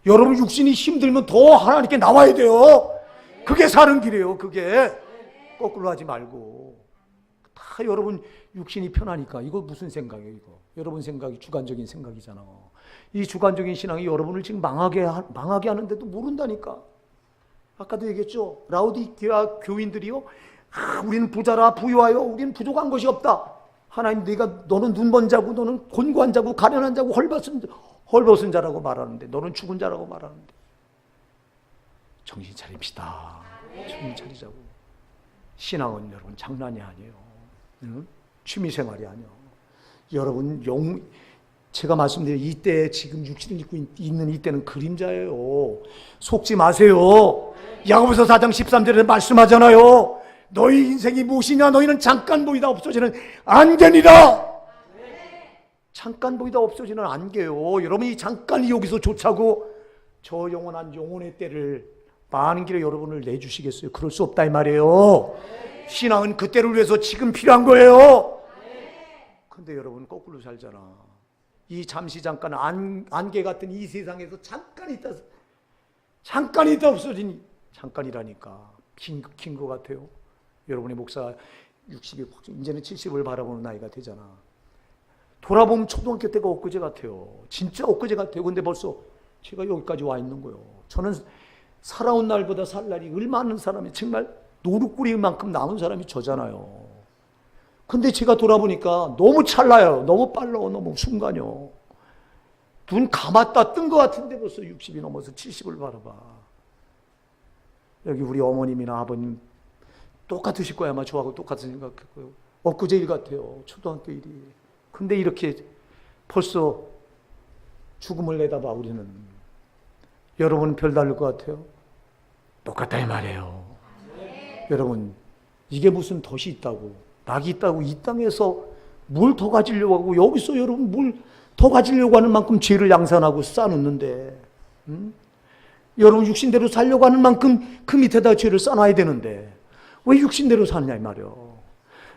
Speaker 1: 여러분 육신이 힘들면 더 하나님께 나와야 돼요. 그게 사는 길이에요. 그게 거꾸로 하지 말고. 다 여러분 육신이 편하니까. 이거 무슨 생각이에요? 이거 여러분 생각이 주관적인 생각이잖아. 이 주관적인 신앙이 여러분을 지금 망하게 하는데도 모른다니까. 아까도 얘기했죠. 라우디게아 교인들이요, 우리는 부자라 부유하여 우리는 부족한 것이 없다. 하나님, 너는 눈먼 자고 너는 곤고한 자고 가련한 자고 헐벗은 자라고 말하는데, 너는 죽은 자라고 말하는데. 정신 차립시다. 정신 차리자고. 신앙은 여러분 장난이 아니에요. 응? 취미생활이 아니에요. 여러분 제가 말씀드린 이때, 지금 육신을 입고 있는 이때는 그림자예요. 속지 마세요. 야고보서 4장 13절에 말씀하잖아요. 너희 인생이 무엇이냐? 너희는 잠깐 보이다 없어지는 안개니라. 잠깐 보이다 없어지는 안개요. 여러분이 잠깐 여기서 좋자고 저 영원한 영혼의 때를 많은 길에 여러분을 내주시겠어요? 그럴 수 없다 이 말이에요. 신앙은 그때를 위해서 지금 필요한 거예요. 근데 여러분 거꾸로 살잖아. 이 잠시 잠깐 안개 같은 이 세상에서 잠깐 있다 없어지니, 잠깐이라니까. 긴 것 같아요. 여러분의 목사 60이 이제는 70을 바라보는 나이가 되잖아. 돌아보면 초등학교 때가 엊그제 같아요. 진짜 엊그제 같아요. 근데 벌써 제가 여기까지 와 있는 거예요. 저는 살아온 날보다 살 날이 얼마나 사람이 정말 노루꾸리만큼 남은 사람이 저잖아요. 근데 제가 돌아보니까 너무 찰나요. 너무 빨라. 너무 순간이요. 눈 감았다 뜬 것 같은데 벌써 60이 넘어서 70을 바라봐. 여기 우리 어머님이나 아버님 똑같으실 거야. 아마 저하고 똑같은 생각했고요. 엊그제 일 같아요. 초등학교 일이. 근데 이렇게 벌써 죽음을 내다봐 우리는. 여러분 별다를 것 같아요? 똑같다 이 말이에요. 여러분 이게 무슨 덫이 있다고, 낙이 있다고 이 땅에서 뭘 더 가지려고 하고, 여기서 여러분 뭘 더 가지려고 하는 만큼 죄를 양산하고 쌓아놓는데, 여러분 육신대로 살려고 하는 만큼 그 밑에다 죄를 쌓아놔야 되는데 왜 육신대로 사느냐 이 말이에요.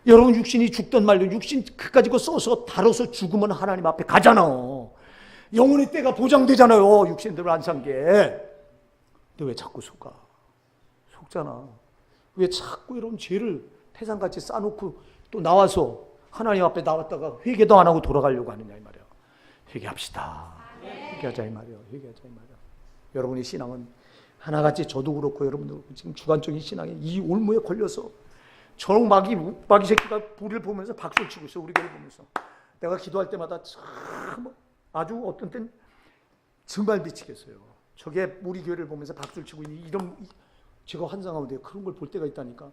Speaker 1: 여러분 육신이 죽든 말든 육신 그까짓 거 써서 다뤄서 죽으면 하나님 앞에 가잖아. 영혼의 때가 보장되잖아요. 육신대로 안 산 게. 근데 왜 자꾸 속잖아. 왜 자꾸 이런 죄를 태산같이 쌓아놓고 또 나와서 하나님 앞에 나왔다가 회개도 안 하고 돌아가려고 하느냐 이 말이야. 회개합시다. 회개하자 이 말이야. 회개하자 이 말이야. 여러분의 신앙은 하나같이 저도 그렇고 여러분도 그렇고 지금 주관적인 신앙에 이 올무에 걸려서 저런 마귀 새끼가 우리를 보면서 박수를 치고 있어. 우리 교회 보면서. 내가 기도할 때마다 참 아주 어떤 땐 정말 미치겠어요. 저게 우리 교회를 보면서 박수를 치고 있는 이런, 제가 환상하는데 그런 걸 볼 때가 있다니까.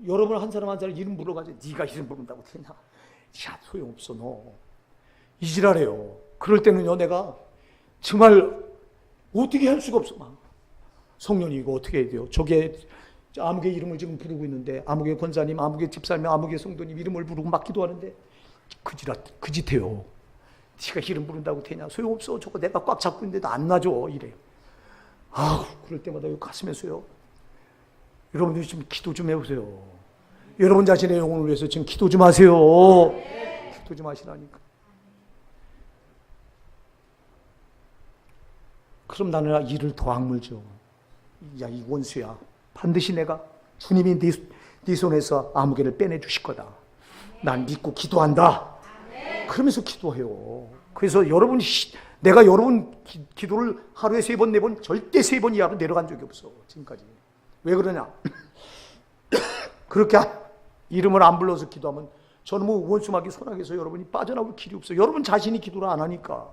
Speaker 1: 여러분 한 사람 한 사람 이름 물어가지고 네가 이름 부른다고 되냐? 야 소용없어 너. 이지랄해요. 그럴 때는요 내가 정말 어떻게 할 수가 없어. 막 성령이 이거 어떻게 해야 돼요? 저게 아무개 이름을 지금 부르고 있는데 아무개 권사님, 아무개 집사님, 아무개 성도님 이름을 부르고 막 기도하는데 그 짓해요. 네가 이름 부른다고 되냐? 소용없어. 저거 내가 꽉 잡고 있는데도 안 놔줘. 이래요. 그럴 때마다 가슴에서요. 여러분들이 지금 기도 좀 해보세요. 여러분 자신의 영혼을 위해서 지금 기도 좀 하세요. 기도 좀 하시라니까. 그럼 나는 이를 더 악물죠. 야, 이 원수야. 반드시 내가 주님이 네 손에서 아무개를 빼내 주실 거다. 난 믿고 기도한다. 그러면서 기도해요. 그래서 여러분, 내가 여러분 기도를 하루에 3번, 4번, 절대 3번 이하로 내려간 적이 없어. 지금까지. 왜 그러냐? 그렇게 이름을 안 불러서 기도하면 저는 뭐 원수마귀 손아귀에서 여러분이 빠져나올 길이 없어요. 여러분 자신이 기도를 안 하니까.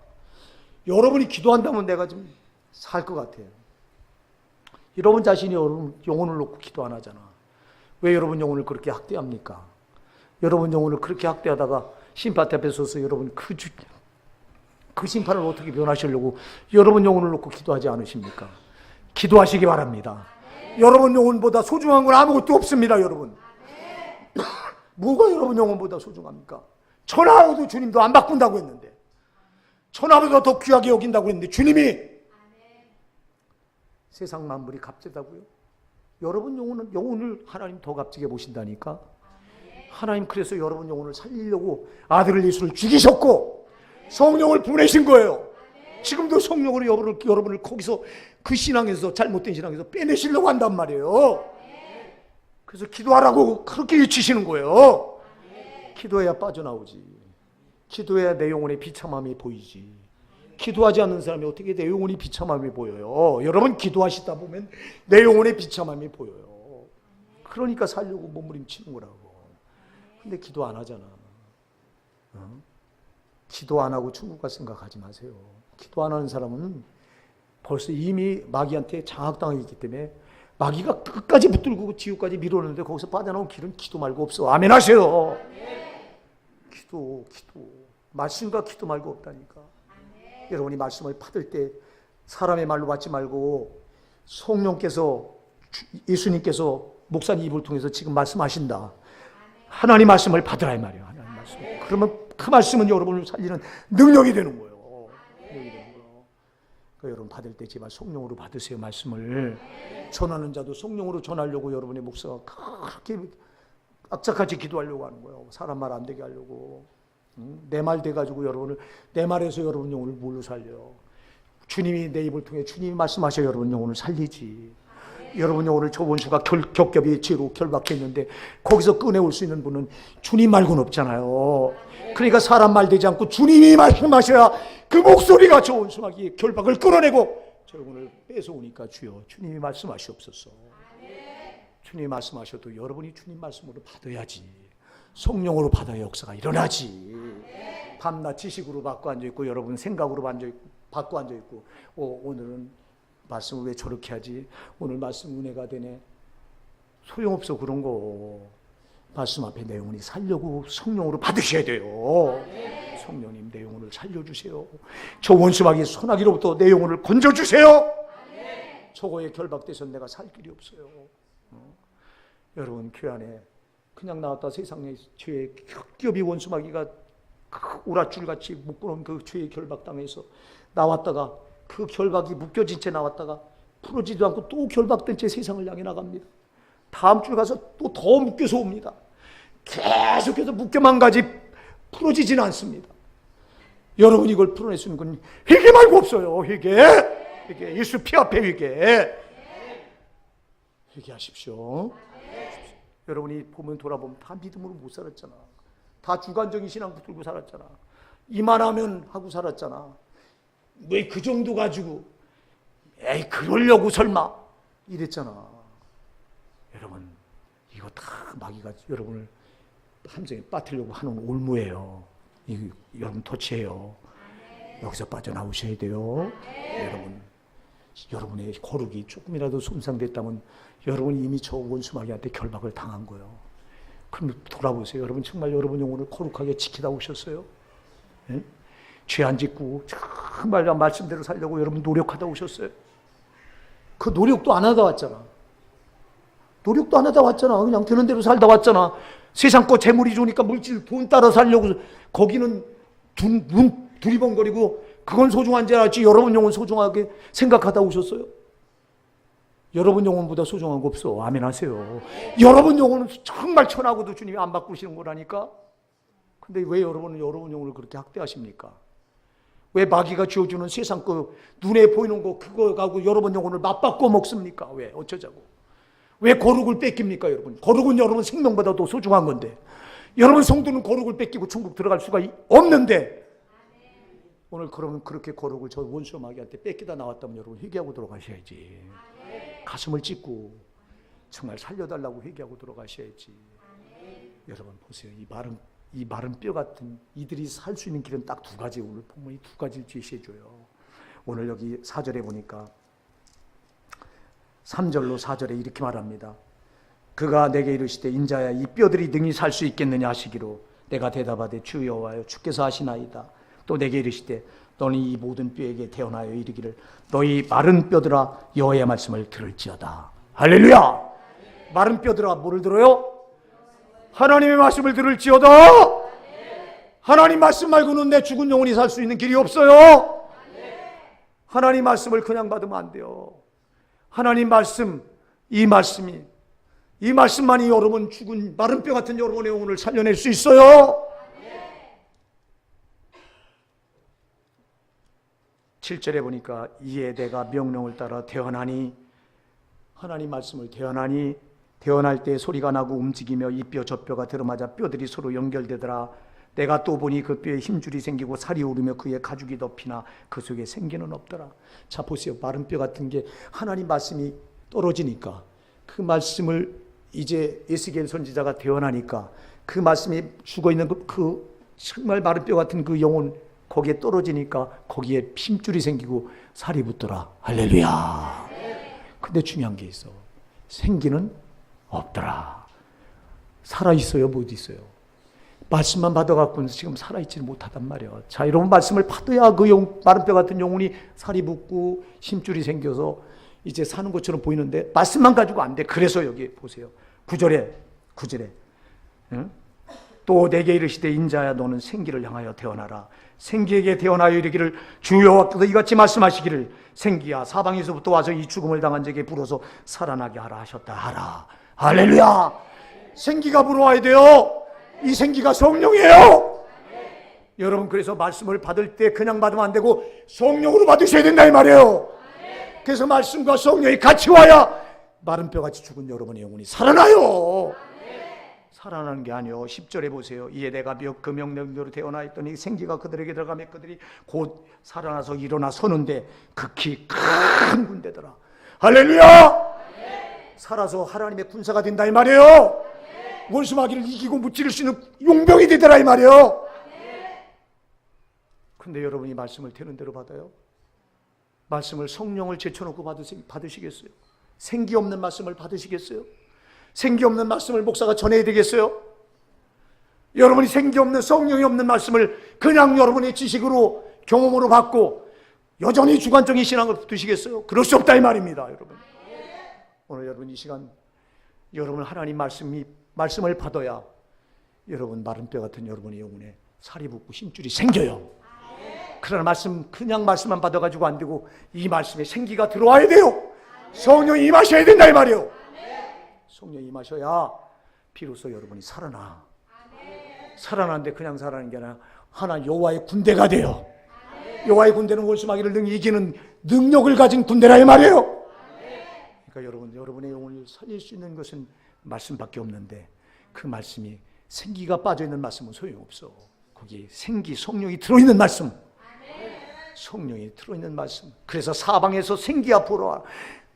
Speaker 1: 여러분이 기도한다면 내가 좀 살 것 같아요. 여러분 자신이 여러분 영혼을 놓고 기도 안 하잖아. 왜 여러분 영혼을 그렇게 학대합니까? 여러분 영혼을 그렇게 학대하다가 심판대 앞에 서서 여러분 그 심판을 어떻게 면하시려고 여러분 영혼을 놓고 기도하지 않으십니까? 기도하시기 바랍니다. 여러분 영혼보다 소중한 건 아무것도 없습니다. 여러분. 뭐가 여러분 영혼보다 소중합니까? 천하도 주님도 안 바꾼다고 했는데, 천하보다 더 귀하게 여긴다고 했는데 주님이 세상 만물이 값지다고요? 여러분 영혼을 하나님 더 값지게 보신다니까. 하나님 그래서 여러분 영혼을 살리려고 아들을 예수를 죽이셨고 성령을 보내신 거예요. 지금도 성령으로 여러분을 거기서 그 신앙에서, 잘못된 신앙에서 빼내시려고 한단 말이에요. 그래서 기도하라고 그렇게 외치시는 거예요. 기도해야 빠져나오지. 기도해야 내 영혼의 비참함이 보이지. 기도하지 않는 사람이 어떻게 내 영혼이 비참함이 보여요? 여러분 기도하시다 보면 내 영혼의 비참함이 보여요. 그러니까 살려고 몸부림치는 거라고. 근데 기도 안 하잖아. 기도 안 하고 천국 갈 생각하지 마세요. 기도 안 하는 사람은 벌써 이미 마귀한테 장악당하기 때문에 마귀가 끝까지 붙들고 지옥까지 밀어오는데 거기서 빠져나온 길은 기도 말고 없어. 아멘 하세요. 기도. 말씀과 기도 말고 없다니까. 여러분이 말씀을 받을 때 사람의 말로 받지 말고 성령께서, 예수님께서 목사님 입을 통해서 지금 말씀하신다. 하나님 말씀을 받으라 이 말이에요. 하나님 말씀. 그러면 그 말씀은 여러분을 살리는 능력이 되는 거예요. 그러니까 여러분 받을 때 제발 성령으로 받으세요. 말씀을. 전하는 자도 성령으로 전하려고 여러분의 목사가 그렇게 악착같이 기도하려고 하는 거예요. 사람 말 안 되게 하려고. 내 말 돼가지고 여러분을, 내 말에서 여러분 영혼을 뭘로 살려? 주님이 내 입을 통해 주님이 말씀하셔 여러분 영혼을 살리지. 여러분 영혼을 저 원수가 겹겹이 죄로 결박했는데 거기서 꺼내올 수 있는 분은 주님 말고는 없잖아요. 그러니까 사람 말 되지 않고 주님이 말씀하셔야 그 목소리가 저 원수마귀의 결박을 끌어내고 저 영혼을 뺏어오니까 주여 주님이 말씀하시옵소서. 주님이 말씀하셔도 여러분이 주님 말씀으로 받아야지. 성령으로 받아야 역사가 일어나지. 밤낮 지식으로 받고 앉아있고 여러분 생각으로 받고 앉아있고 오늘은 말씀을 왜 저렇게 하지? 오늘 말씀 은혜가 되네. 소용없어 그런 거. 말씀 앞에 내 영혼이 살려고 성령으로 받으셔야 돼요. 성령님 내 영혼을 살려주세요. 저 원수마귀의 손아귀로부터 내 영혼을 건져주세요. 저거에 결박돼서 내가 살 길이 없어요. 여러분 교회 안에 그냥 나왔다 세상의 죄의 겹겹이 원수마귀가 오랏줄같이 묶어놓은 그 죄의 결박당해서 나왔다가 그 결박이 묶여진 채 나왔다가 풀어지도 않고 또 결박된 채 세상을 향해 나갑니다. 다음 주에 가서 또 더 묶여서 옵니다. 계속해서 묶여만 가지 풀어지지는 않습니다. 여러분 이걸 풀어낼 수 있는 건 회개 말고 없어요. 회개. 예수 피 앞에 회개하십시오. 여러분이 보면 돌아보면 다 믿음으로 못 살았잖아. 다 주관적인 신앙 붙들고 살았잖아. 이만하면 하고 살았잖아. 왜 그 정도 가지고 에이 그러려고 설마 이랬잖아. 여러분 이거 다 마귀가 여러분을 함정에 빠뜨리려고 하는 올무예요. 이거 여러분 터치해요. 여기서 빠져나오셔야 돼요. 여러분의 거룩이 조금이라도 손상됐다면 여러분이 이미 저 원수마귀한테 결박을 당한 거예요. 그럼 돌아보세요. 여러분 정말 여러분 영혼을 거룩하게 지키다 오셨어요? 예? 죄 안 짓고 정말 말씀대로 살려고 여러분 노력하다 오셨어요? 그 노력도 안 하다 왔잖아. 그냥 되는 대로 살다 왔잖아. 세상 거 재물이 좋으니까 물질 돈 따라 살려고 거기는 눈 두리번거리고 그건 소중한 줄 알았지 여러분 영혼 소중하게 생각하다 오셨어요? 여러분 영혼보다 소중한 거 없어. 아멘 하세요. 여러분 영혼은 정말 천하고도 주님이 안 바꾸시는 거라니까. 근데 왜 여러분은 여러분 영혼을 그렇게 학대하십니까? 왜 마귀가 지어주는 세상 거 눈에 보이는 거 그거 가지고 여러분 영혼을 맞바꿔 먹습니까? 왜? 어쩌자고? 왜 거룩을 뺏깁니까 여러분? 거룩은 여러분 생명보다 더 소중한 건데 여러분 성도는 거룩을 뺏기고 천국 들어갈 수가 없는데 오늘 그러면 그렇게 거룩을 저 원수 마귀한테 뺏기다 나왔다면 여러분 회개하고 들어가셔야지. 가슴을 찢고 정말 살려달라고 회개하고 들어가셔야지. 여러분 보세요. 이 마른 뼈 같은 이들이 살 수 있는 길은 딱 두 가지. 오늘 본문이 두 가지를 제시해줘요. 오늘 여기 4절에 보니까 3절로 4절에 이렇게 말합니다. 그가 내게 이르시되 인자야 이 뼈들이 능히 살 수 있겠느냐 하시기로 내가 대답하되 주 여호와여 주께서 하시나이다. 또 내게 이르시되 너는 이 모든 뼈에게 태어나여 이르기를 너희 마른 뼈들아 여호와의 말씀을 들을지어다. 할렐루야. 마른 뼈들아 뭐를 들어요? 하나님의 말씀을 들을지어다. 하나님 말씀 말고는 내 죽은 영혼이 살 수 있는 길이 없어요. 하나님 말씀을 그냥 받으면 안 돼요. 하나님 말씀, 이 말씀만이 여러분 죽은 마른 뼈 같은 여러분의 영혼을 살려낼 수 있어요. 7절에 보니까 이에 내가 명령을 따라 태어나니 하나님 말씀을 태어나니 태어날 때 소리가 나고 움직이며 이 뼈 저 뼈가 들어맞아 뼈들이 서로 연결되더라. 내가 또 보니 그 뼈에 힘줄이 생기고 살이 오르며 그의 가죽이 덮이나 그 속에 생기는 없더라. 자 보세요. 마른 뼈 같은 게 하나님 말씀이 떨어지니까 그 말씀을 이제 에스겔 선지자가 태어나니까 그 말씀이 죽어있는 그 정말 마른 뼈 같은 그 영혼 거기에 떨어지니까 거기에 힘줄이 생기고 살이 붙더라. 할렐루야. 근데 중요한 게 있어. 생기는 없더라. 살아있어요? 못 있어요? 말씀만 받아갖고는 지금 살아있지는 못하단 말이야. 자, 여러분 말씀을 받아야 그 마른 뼈 같은 영혼이 살이 붙고 힘줄이 생겨서 이제 사는 것처럼 보이는데 말씀만 가지고 안 돼. 그래서 여기 보세요. 9절에 응? 또 내게 이르시되 인자야 너는 생기를 향하여 태어나라. 생기에게 태어나여 이르기를 주 여호와께서 이같이 말씀하시기를 생기야 사방에서부터 와서 이 죽음을 당한 자에게 불어서 살아나게 하라 하셨다 하라. 할렐루야. 생기가 불어와야 돼요. 이 생기가 성령이에요. 여러분 그래서 말씀을 받을 때 그냥 받으면 안 되고 성령으로 받으셔야 된다 이 말이에요. 그래서 말씀과 성령이 같이 와야 마른 뼈같이 죽은 여러분의 영혼이 살아나요. 살아나는 게 아니요. 10절에 보세요. 이에 내가 그 명령대로 태어나 했더니 생기가 그들에게 들어가며 그들이 곧 살아나서 일어나 서는데 극히 큰 군대더라. 할렐루야. 살아서 하나님의 군사가 된다 이 말이에요. 원수 마귀를 이기고 무찌를 수 있는 용병이 되더라 이 말이에요. 근데 여러분이 말씀을 되는 대로 받아요? 말씀을 성령을 제쳐놓고 받으시겠어요? 생기 없는 말씀을 받으시겠어요? 생기 없는 말씀을 목사가 전해야 되겠어요? 여러분이 생기 없는 성령이 없는 말씀을 그냥 여러분의 지식으로 경험으로 받고 여전히 주관적인 신앙을 두시겠어요? 그럴 수 없다 이 말입니다. 여러분 오늘 여러분 이 시간 여러분 하나님 말씀을 받아야 여러분 마른 뼈 같은 여러분의 영혼에 살이 붙고 힘줄이 생겨요. 그러나 그냥 말씀만 받아가지고 안 되고 이 말씀에 생기가 들어와야 돼요. 성령이 임하셔야 된다 이 말이에요. 성령이 임하셔야 비로소 여러분이 살아나. 살아나는데 그냥 살아나는 게 아니라 하나 여호와의 군대가 돼요. 여호와의 군대는 원수 마귀를 능히 이기는 능력을 가진 군대라 이 말이에요. 그러니까 여러분의 영혼을 살릴 수 있는 것은 말씀밖에 없는데 그 말씀이 생기가 빠져있는 말씀은 소용없어. 거기에 성령이 들어있는 말씀. 성령이 들어있는 말씀. 그래서 사방에서 생기가 불어와.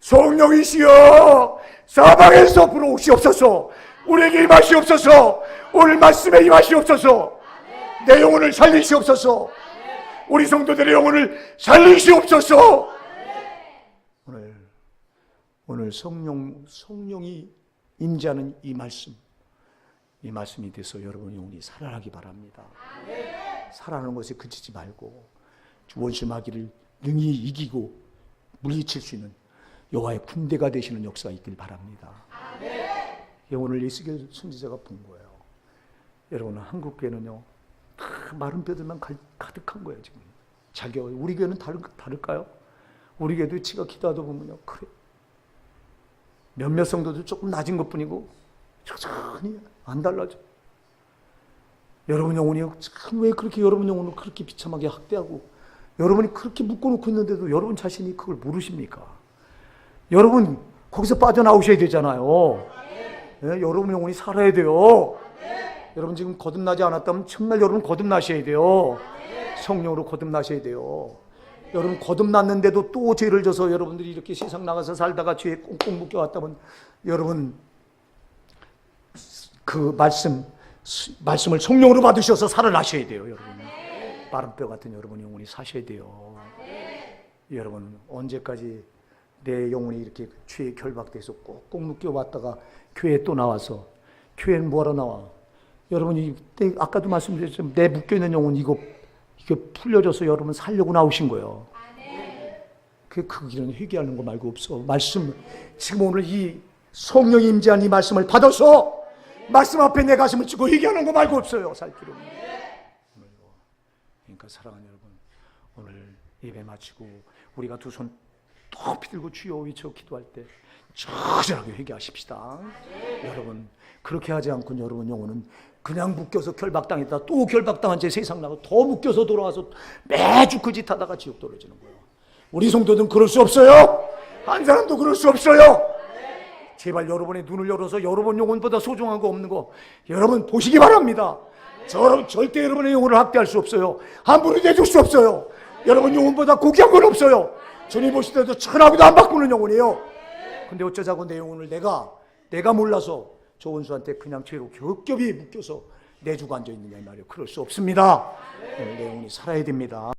Speaker 1: 성령이시여 사방에서 불어오시옵소서. 우리에게 임하시옵소서. 오늘 말씀에 임하시옵소서. 내 영혼을 살리시옵소서. 우리 성도들의 영혼을 살리시옵소서. 오늘 성령이 임재하는 이 말씀이 돼서 여러분의 영혼이 살아나기 바랍니다. 살아나는 것에 그치지 말고 원수 마귀를 능히 이기고 물리칠 수 있는 여호와의 군대가 되시는 역사가 있길 바랍니다. 오늘 에스겔 선지자가 본 거예요. 여러분 한국 교회는요 다 마른 뼈들만 가득한 거예요. 지금 우리 교회는 다를까요? 우리 교회도 지가 기도하다 보면요 그래 몇몇 성도들 조금 낮은 것뿐이고 여전히 안 달라져. 여러분 영혼이 참 왜 그렇게 여러분 영혼을 그렇게 비참하게 학대하고 여러분이 그렇게 묶어놓고 있는데도 여러분 자신이 그걸 모르십니까? 여러분 거기서 빠져나오셔야 되잖아요. 예? 여러분 영혼이 살아야 돼요. 여러분 지금 거듭나지 않았다면 정말 여러분 거듭나셔야 돼요. 성령으로 거듭나셔야 돼요. 여러분 거듭났는데도 또 죄를 져서 여러분들이 이렇게 세상 나가서 살다가 죄에 꽁꽁 묶여왔다면 여러분 그 말씀을 성령으로 받으셔서 살아나셔야 돼요. 여러분 마른 뼈 같은 여러분 영혼이 사셔야 돼요. 여러분 언제까지 내 영혼이 이렇게 죄에 결박돼서 꽁꽁 묶여왔다가 교회에 또 나와서 교회는 뭐하러 나와? 여러분이 아까도 말씀드렸지만 내 묶여있는 영혼 이게 풀려져서 여러분 살려고 나오신 거예요. 그 길은 회개하는 거 말고 없어. 말씀 지금 오늘 이 성령이 임재한 이 말씀을 받아서 말씀 앞에 내 가슴을 찌고 회개하는 거 말고 없어요. 살 길은. 그러니까 사랑하는 여러분 오늘 예배 마치고 우리가 두 손 높이 들고 주여 외쳐 기도할 때 처절하게 회개하십시다. 여러분 그렇게 하지 않고 여러분 영혼은 그냥 묶여서 결박당했다 또 결박당한 채 세상 나가고 더 묶여서 돌아와서 매주 그 짓 하다가 지옥 떨어지는 거예요. 우리 성도들은 그럴 수 없어요. 한 사람도 그럴 수 없어요. 제발 여러분의 눈을 열어서 여러분 영혼보다 소중한 거 없는 거 여러분 보시기 바랍니다. 절대 여러분의 영혼을 학대할 수 없어요. 함부로 내줄 수 없어요. 여러분 영혼보다 고귀한 건 없어요. 주님 보실 때도 천하고도 안 바꾸는 영혼이에요. 근데 어쩌자고 내 영혼을 내가 몰라서 저 원수한테 그냥 죄로 겹겹이 묶여서 내주고 앉아있느냐 이 말이에요. 그럴 수 없습니다. 내 영혼이 살아야 됩니다.